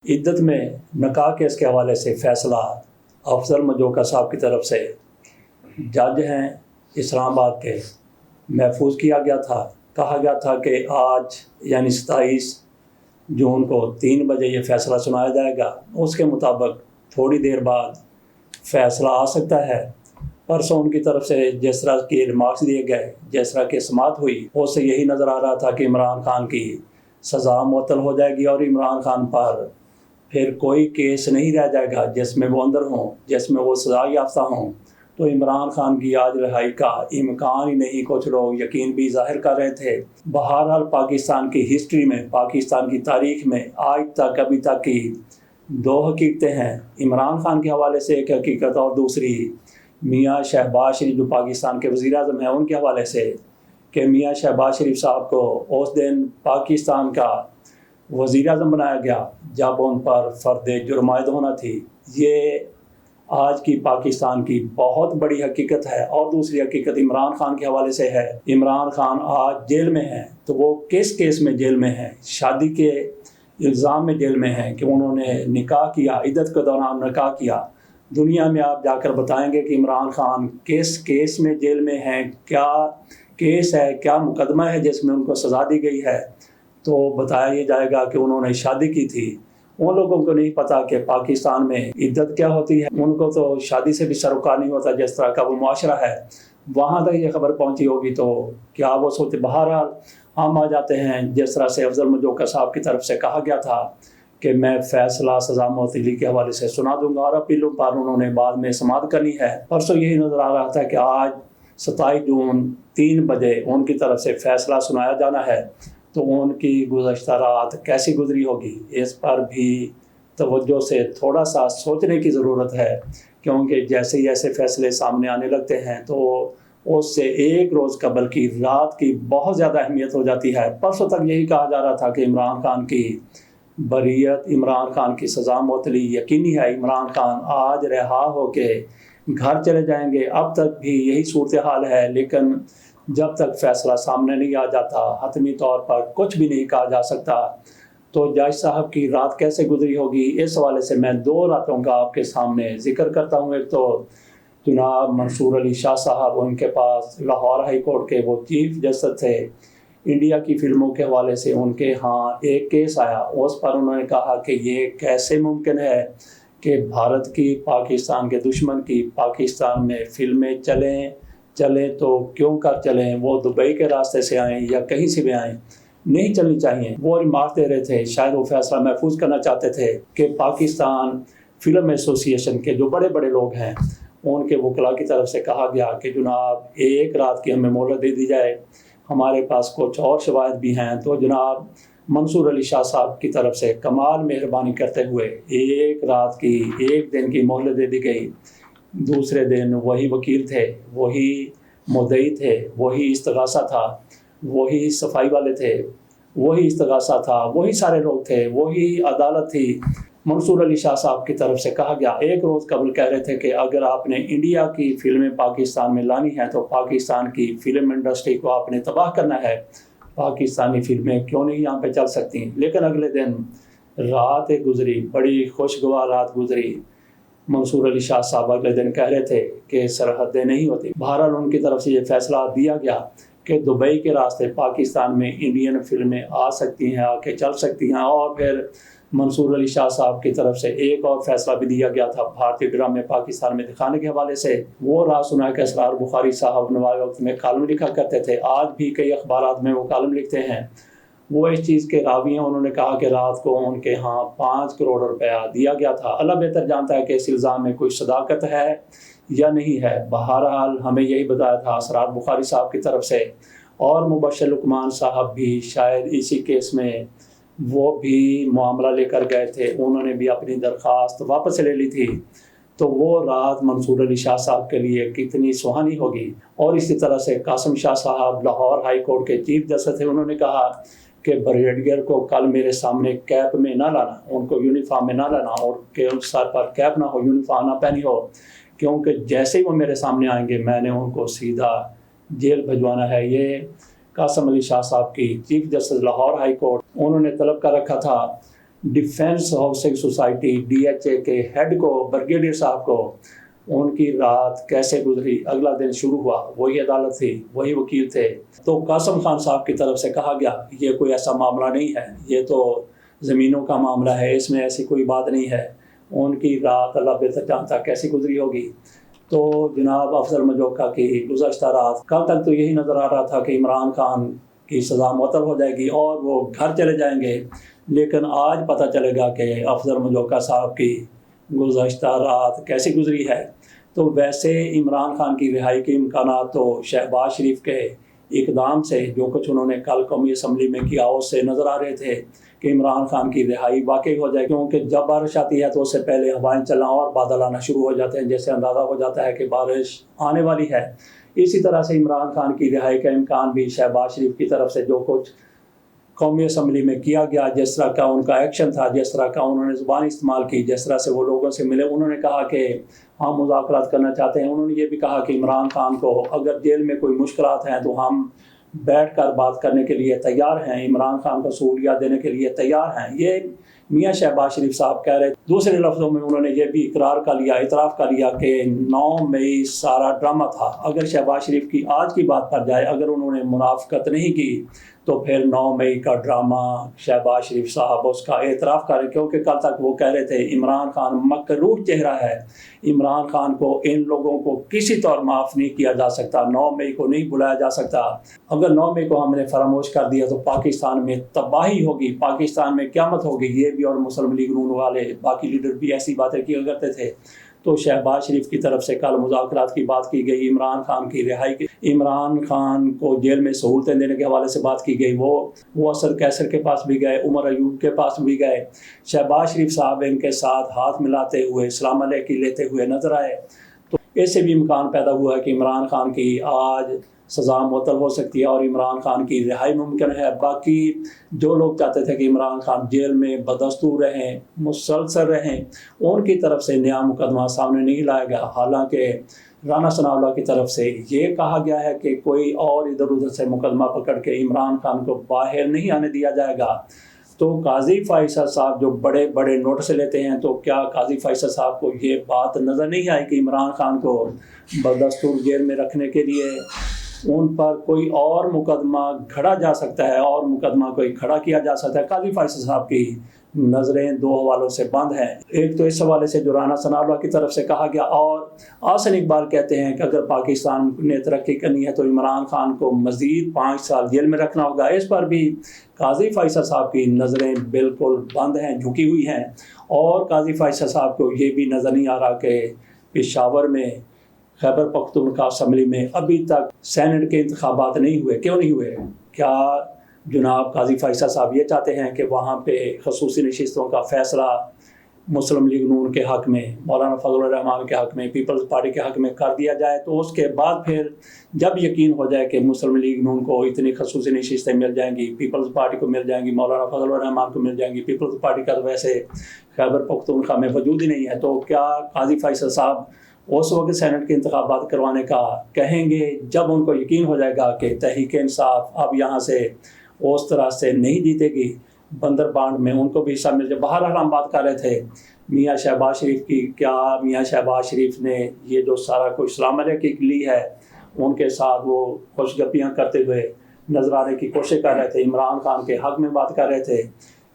عدت میں نکاح کیس کے حوالے سے فیصلہ افضل مجوکا صاحب کی طرف سے جج ہیں اسلام آباد کے محفوظ کیا گیا تھا. کہا گیا تھا کہ آج یعنی 27 جون کو 3 بجے یہ فیصلہ سنایا جائے گا. اس کے مطابق تھوڑی دیر بعد فیصلہ آ سکتا ہے. پرسوں ان کی طرف سے جس طرح کی ریمارکس دیے گئے، جس طرح کی سماعت ہوئی، اس سے یہی نظر آ رہا تھا کہ عمران خان کی سزا معطل ہو جائے گی اور عمران خان پر پھر کوئی کیس نہیں رہ جائے گا جس میں وہ اندر ہوں، جس میں وہ سزا یافتہ ہوں. تو عمران خان کی آج رہائی کا امکان ہی نہیں. کچھ لوگ یقین بھی ظاہر کر رہے تھے. بہرحال پاکستان کی ہسٹری میں، پاکستان کی تاریخ میں آج تک ابھی تک کی 2 حقیقتیں ہیں. عمران خان کے حوالے سے ایک حقیقت اور دوسری میاں شہباز شریف جو پاکستان کے وزیر اعظم ہیں ان کے حوالے سے کہ میاں شہباز شریف صاحب کو اس دن پاکستان کا وزیر اعظم بنایا گیا جب ان پر فرد جرم عائد ہونا تھی. یہ آج کی پاکستان کی بہت بڑی حقیقت ہے. اور دوسری حقیقت عمران خان کے حوالے سے ہے. عمران خان آج جیل میں ہیں. تو وہ کس کیس میں جیل میں ہیں؟ شادی کے الزام میں جیل میں ہیں کہ انہوں نے نکاح کیا، عدت کے دوران نکاح کیا. دنیا میں آپ جا کر بتائیں گے کہ عمران خان کس کیس میں جیل میں ہیں، کیا کیس ہے، کیا مقدمہ ہے جس میں ان کو سزا دی گئی ہے. تو بتایا یہ جائے گا کہ انہوں نے شادی کی تھی. ان لوگوں کو نہیں پتا کہ پاکستان میں عدت کیا ہوتی ہے. ان کو تو شادی سے بھی سروکار نہیں ہوتا جس طرح کا وہ معاشرہ ہے. وہاں تک یہ خبر پہنچی ہوگی تو کیا وہ سوچتے. بہرحال ہم آ جاتے ہیں جس طرح سے افضل مجوکا صاحب کی طرف سے کہا گیا تھا کہ میں فیصلہ سزا معطلی کے حوالے سے سنا دوں گا اور اپیلوں پر انہوں نے بعد میں سماعت کرنی ہے. پرسوں یہی نظر آ رہا تھا کہ آج 27 جون 3 بجے ان کی طرف سے فیصلہ سنایا جانا ہے. تو ان کی گزشتہ رات کیسی گزری ہوگی اس پر بھی توجہ سے تھوڑا سا سوچنے کی ضرورت ہے، کیونکہ جیسے ہی ایسے فیصلے سامنے آنے لگتے ہیں تو اس سے ایک روز قبل کی رات کی بہت زیادہ اہمیت ہو جاتی ہے. پرسوں تک یہی کہا جا رہا تھا کہ عمران خان کی بریت، عمران خان کی سزا معطلی یقینی ہے، عمران خان آج رہا ہو کے گھر چلے جائیں گے. اب تک بھی یہی صورتحال ہے، لیکن جب تک فیصلہ سامنے نہیں آ جاتا حتمی طور پر کچھ بھی نہیں کہا جا سکتا. تو جج صاحب کی رات کیسے گزری ہوگی اس حوالے سے میں 2 راتوں کا آپ کے سامنے ذکر کرتا ہوں. ایک تو جناب منصور علی شاہ صاحب، ان کے پاس لاہور ہائی کورٹ کے وہ چیف جسٹس تھے. انڈیا کی فلموں کے حوالے سے ان کے ہاں ایک کیس آیا. اس پر انہوں نے کہا کہ یہ کیسے ممکن ہے کہ بھارت کی، پاکستان کے دشمن کی پاکستان میں فلمیں چلیں تو کیوں کر چلیں، وہ دبئی کے راستے سے آئیں یا کہیں سے بھی آئیں، نہیں چلنی چاہیے. وہ ریمارک دے رہے تھے، شاید وہ فیصلہ محفوظ کرنا چاہتے تھے کہ پاکستان فلم ایسوسی ایشن کے جو بڑے بڑے لوگ ہیں ان کے وکلاء کی طرف سے کہا گیا کہ جناب ایک رات کی ہمیں مہلت دے دی جائے، ہمارے پاس کچھ اور شواہد بھی ہیں. تو جناب منصور علی شاہ صاحب کی طرف سے کمال مہربانی کرتے ہوئے ایک رات کی، ایک دن کی مہلت دے دی گئی. دوسرے دن وہی وکیل تھے، وہی مدعی تھے، وہی استغاثہ تھا، وہی صفائی والے تھے، وہی استغاثہ تھا، وہی سارے لوگ تھے، وہی عدالت تھی. منصور علی شاہ صاحب کی طرف سے کہا گیا، ایک روز قبل کہہ رہے تھے کہ اگر آپ نے انڈیا کی فلمیں پاکستان میں لانی ہیں تو پاکستان کی فلم انڈسٹری کو آپ نے تباہ کرنا ہے، پاکستانی فلمیں کیوں نہیں یہاں پہ چل سکتی. لیکن اگلے دن رات گزری، بڑی خوشگوار رات گزری. منصور علی شاہ صاحب اگلے دن کہہ رہے تھے کہ سرحدیں نہیں ہوتی. بہرحال ان کی طرف سے یہ فیصلہ دیا گیا کہ دبئی کے راستے پاکستان میں انڈین فلمیں آ سکتی ہیں، آ کے چل سکتی ہیں. اور پھر منصور علی شاہ صاحب کی طرف سے ایک اور فیصلہ بھی دیا گیا تھا بھارتی ڈرامے پاکستان میں دکھانے کے حوالے سے. وہ رات سنا کہ اسرار بخاری صاحب نوائے وقت میں کالم لکھا کرتے تھے، آج بھی کئی اخبارات میں وہ کالم لکھتے ہیں. وہ اس چیز کے راوی ہیں. انہوں نے کہا کہ رات کو ان کے ہاں 5 کروڑ روپیہ دیا گیا تھا. اللہ بہتر جانتا ہے کہ اس الزام میں کوئی صداقت ہے یا نہیں ہے. بہرحال ہمیں یہی بتایا تھا اسرار بخاری صاحب کی طرف سے، اور مبشر لقمان صاحب بھی شاید اسی کیس میں وہ بھی معاملہ لے کر گئے تھے، انہوں نے بھی اپنی درخواست واپس لے لی تھی. تو وہ رات منصور علی شاہ صاحب کے لیے کتنی سہانی ہوگی. اور اسی طرح سے قاسم شاہ صاحب لاہور ہائی کورٹ کے چیف جسٹس تھے. انہوں نے کہا کہ بریگیڈیئر کو کل میرے سامنے کیپ میں نہ لانا، ان کو یونیفارم میں نہ لانا، اور کہ ان سر پر کیپ نہ ہو، یونیفارم نہ پہنی ہو، کیونکہ جیسے ہی وہ میرے سامنے آئیں گے میں نے ان کو سیدھا جیل بھجوانا ہے. یہ قاسم علی شاہ صاحب کی chief justice Lahore high court, انہوں نے طلب کر رکھا تھا ڈیفینس ہاؤسنگ سوسائٹی DHA کے ہیڈ کو بریگیڈیئر صاحب کو ان کی رات کیسے گزری. اگلا دن شروع ہوا, وہی عدالت تھی, وہی وکیل تھے. تو قاسم خان صاحب کی طرف سے کہا گیا یہ کوئی ایسا معاملہ نہیں ہے, یہ تو زمینوں کا معاملہ ہے, اس میں ایسی کوئی بات نہیں ہے. ان کی رات اللہ بہتر جانتا کیسی گزری ہوگی. تو جناب افضل مجوکا کی گزشتہ رات کل تک تو یہی نظر آ رہا تھا کہ عمران خان کی سزا معطل ہو جائے گی اور وہ گھر چلے جائیں گے, لیکن آج پتہ چلے گا کہ افضل مجوکا صاحب کی گزشتہ رات کیسی گزری ہے. تو ویسے عمران خان کی رہائی کے امکانات تو شہباز شریف کے اقدام سے جو کچھ انہوں نے کل قومی اسمبلی میں کیا اس سے نظر آ رہے تھے کہ عمران خان کی رہائی واقعی ہو جائے, کیونکہ جب بارش آتی ہے تو اس سے پہلے ہوائیں چلنا اور بادل آنا شروع ہو جاتے ہیں, جیسے اندازہ ہو جاتا ہے کہ بارش آنے والی ہے. اسی طرح سے عمران خان کی رہائی کا امکان بھی شہباز شریف کی طرف سے جو کچھ قومی اسمبلی میں کیا گیا, جس طرح کا ان کا ایکشن تھا, جس طرح کا انہوں نے زبان استعمال کی, جس طرح سے وہ لوگوں سے ملے, انہوں نے کہا کہ ہم مذاکرات کرنا چاہتے ہیں. انہوں نے یہ بھی کہا کہ عمران خان کو اگر جیل میں کوئی مشکلات ہیں تو ہم بیٹھ کر بات کرنے کے لیے تیار ہیں, عمران خان کو سہولیات دینے کے لیے تیار ہیں. یہ میاں شہباز شریف صاحب کہہ رہے. دوسرے لفظوں میں انہوں نے یہ بھی اقرار کر لیا, اعتراف کر لیا کہ 9 مئی سارا ڈرامہ تھا. اگر شہباز شریف کی آج کی بات پر جائے, اگر انہوں نے منافقت نہیں کی تو پھر 9 مئی کا ڈرامہ شہباز شریف صاحب اس کا اعتراف کریں, کیونکہ کل تک وہ کہہ رہے تھے عمران خان مکروہ چہرہ ہے, عمران خان کو ان لوگوں کو کسی طور معاف نہیں کیا جا سکتا, 9 مئی کو نہیں بلایا جا سکتا. اگر 9 مئی کو ہم نے فراموش کر دیا تو پاکستان میں تباہی ہوگی, پاکستان میں قیامت ہوگی. یہ بھی اور مسلم لیگ نون والے باقی لیڈر بھی ایسی باتیں کیا کرتے تھے. تو شہباز شریف کی طرف سے کل مذاکرات کی بات کی گئی, عمران خان کی رہائی کی, عمران خان کو جیل میں سہولتیں دینے کے حوالے سے بات کی گئی. وہ اسد کیسر کے پاس بھی گئے, عمر ایوب کے پاس بھی گئے. شہباز شریف صاحب ان کے ساتھ ہاتھ ملاتے ہوئے سلام علیکم لیتے ہوئے نظر آئے. تو اس سے بھی امکان پیدا ہوا ہے کہ عمران خان کی آج سزا معطل ہو سکتی ہے اور عمران خان کی رہائی ممکن ہے. باقی جو لوگ چاہتے تھے کہ عمران خان جیل میں بدستور رہیں, مسلسل رہیں, ان کی طرف سے نیا مقدمہ سامنے نہیں لایا گیا. حالانکہ رانا ثناء اللہ کی طرف سے یہ کہا گیا ہے کہ کوئی اور ادھر ادھر سے مقدمہ پکڑ کے عمران خان کو باہر نہیں آنے دیا جائے گا. تو قاضی فیصل صاحب جو بڑے بڑے نوٹس لیتے ہیں, تو کیا قاضی فیصل صاحب کو یہ بات نظر نہیں آئی کہ عمران خان کو بدستور جیل میں رکھنے کے لیے ان پر کوئی اور مقدمہ گھڑا جا سکتا ہے, اور مقدمہ کوئی کھڑا کیا جا سکتا ہے. قاضی فیصل صاحب کی نظریں دو حوالوں سے بند ہیں. ایک تو اس حوالے سے جو رانا ثناء اللہ کی طرف سے کہا گیا, اور آحسن اقبال کہتے ہیں کہ اگر پاکستان نے ترقی کرنی ہے تو عمران خان کو مزید 5 سال جیل میں رکھنا ہوگا. اس پر بھی قاضی فیصل صاحب کی نظریں بالکل بند ہیں, جھکی ہوئی ہیں. اور قاضی فیصل صاحب کو یہ بھی نظر نہیں آ رہا کہ پشاور میں خیبر پختونخوا اسمبلی میں ابھی تک سینٹ کے انتخابات نہیں ہوئے. کیوں نہیں ہوئے؟ کیا جناب قاضی فیصل صاحب یہ چاہتے ہیں کہ وہاں پہ خصوصی نشستوں کا فیصلہ مسلم لیگ نون کے حق میں, مولانا فضل الرحمان کے حق میں, پیپلز پارٹی کے حق میں کر دیا جائے, تو اس کے بعد پھر جب یقین ہو جائے کہ مسلم لیگ نون کو اتنی خصوصی نشستیں مل جائیں گی, پیپلز پارٹی کو مل جائیں گی, مولانا فضل الرحمان کو مل جائیں گی, پیپلز پارٹی کا تو ویسے خیبر پختونخوا میں وجود ہی نہیں ہے, تو کیا قاضی فیصل صاحب اس وقت سینٹ کے انتخابات کروانے کا کہیں گے جب ان کو یقین ہو جائے گا کہ تحریک انصاف اب یہاں سے اس طرح سے نہیں جیتے گی, بندر بانڈ میں ان کو بھی حصہ مل جائے. بہرحال ہم بات کر رہے تھے میاں شہباز شریف کی. کیا میاں شہباز شریف نے یہ جو سارا کچھ سلام علیکم لی ہے, ان کے ساتھ وہ خوش گپیاں کرتے ہوئے نظر آنے کی کوشش کر رہے تھے, عمران خان کے حق میں بات کر رہے تھے,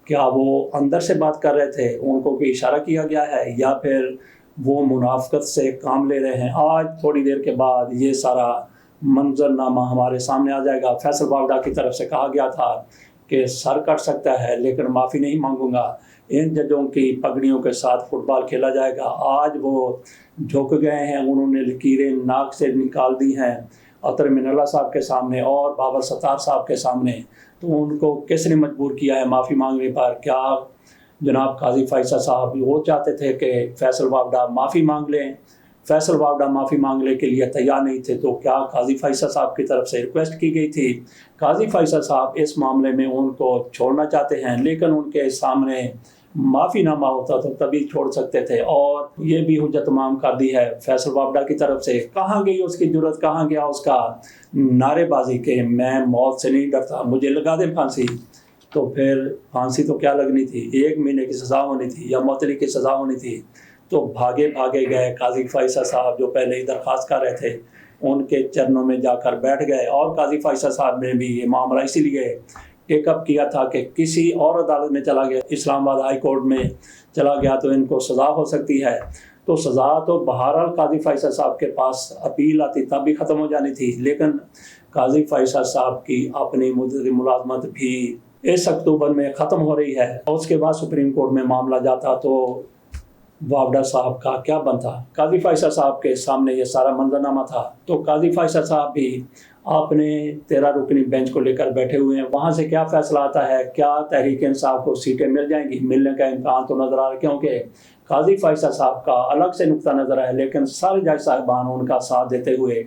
کیا وہ اندر سے بات کر رہے تھے, ان کو کوئی اشارہ کیا گیا ہے, یا پھر وہ منافقت سے کام لے رہے ہیں؟ آج تھوڑی دیر کے بعد یہ سارا منظرنامہ ہمارے سامنے آ جائے گا. فیصل واوڈا کی طرف سے کہا گیا تھا کہ سر کٹ سکتا ہے لیکن معافی نہیں مانگوں گا. ان ججوں کی پگڑیوں کے ساتھ فٹ بال کھیلا جائے گا. آج وہ جھک گئے ہیں, انہوں نے لکیریں ناک سے نکال دی ہیں عطر من اللہ صاحب کے سامنے اور بابر ستار صاحب کے سامنے. تو ان کو کس نے مجبور کیا ہے معافی مانگنے پر؟ کیا جناب قاضی فیصل صاحب وہ چاہتے تھے کہ فیصل واوڈا معافی مانگ لیں؟ فیصل واوڈا معافی مانگنے کے لیے تیار نہیں تھے, تو کیا قاضی فیصل صاحب کی طرف سے ریکویسٹ کی گئی تھی؟ قاضی فیصل صاحب اس معاملے میں ان کو چھوڑنا چاہتے ہیں, لیکن ان کے سامنے معافی نامہ ہوتا تو تبھی چھوڑ سکتے تھے. اور یہ بھی حجت تمام کر دی ہے فیصل واوڈا کی طرف سے. کہاں گئی اس کی جرت, کہاں گیا اس کا نعرے بازی کہ میں موت سے نہیں ڈرتا, مجھے لگا دیں پھانسی. تو پھر پھانسی تو کیا لگنی تھی، 1 مہینے کی سزا ہونی تھی یا معطلی کی سزا ہونی تھی. تو بھاگے گئے قاضی فیصل صاحب جو پہلے ہی درخواست کر رہے تھے ان کے چرنوں میں جا کر بیٹھ گئے. اور قاضی فیصل صاحب نے بھی یہ معاملہ اسی لیے ٹیک اپ کیا تھا کہ کسی اور عدالت میں چلا گیا، اسلام آباد ہائی کورٹ میں چلا گیا تو ان کو سزا ہو سکتی ہے. تو سزا تو بہرحال قاضی فیصل صاحب کے پاس اپیل آتی تب بھی ختم ہو جانی تھی، لیکن قاضی فیصل صاحب کی اپنی مدت ملازمت بھی اس اکتوبر میں ختم ہو رہی ہے. اور اس کے بعد سپریم کورٹ میں معاملہ جاتا تو وابڈا صاحب کا کیا بنتا. قاضی فیصل صاحب کے سامنے یہ سارا منظرنامہ تھا. تو قاضی فیصل صاحب بھی اپنے 13 رکنی بینچ کو لے کر بیٹھے ہوئے ہیں. وہاں سے کیا فیصلہ آتا ہے، کیا تحریک انصاف کو سیٹیں مل جائیں گی؟ ملنے کا امکان تو نظر آ رہا ہے، کیونکہ قاضی فیصل صاحب کا الگ سے نقطہ نظر ہے، لیکن سارے جج صاحبان ان کا ساتھ دیتے ہوئے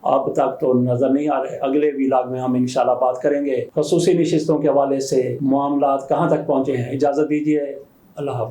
اب تک تو نظر نہیں آ رہے. اگلے ویلاگ میں ہم انشاءاللہ بات کریں گے خصوصی نشستوں کے حوالے سے معاملات کہاں تک پہنچے ہیں. اجازت دیجیے، اللہ حافظ.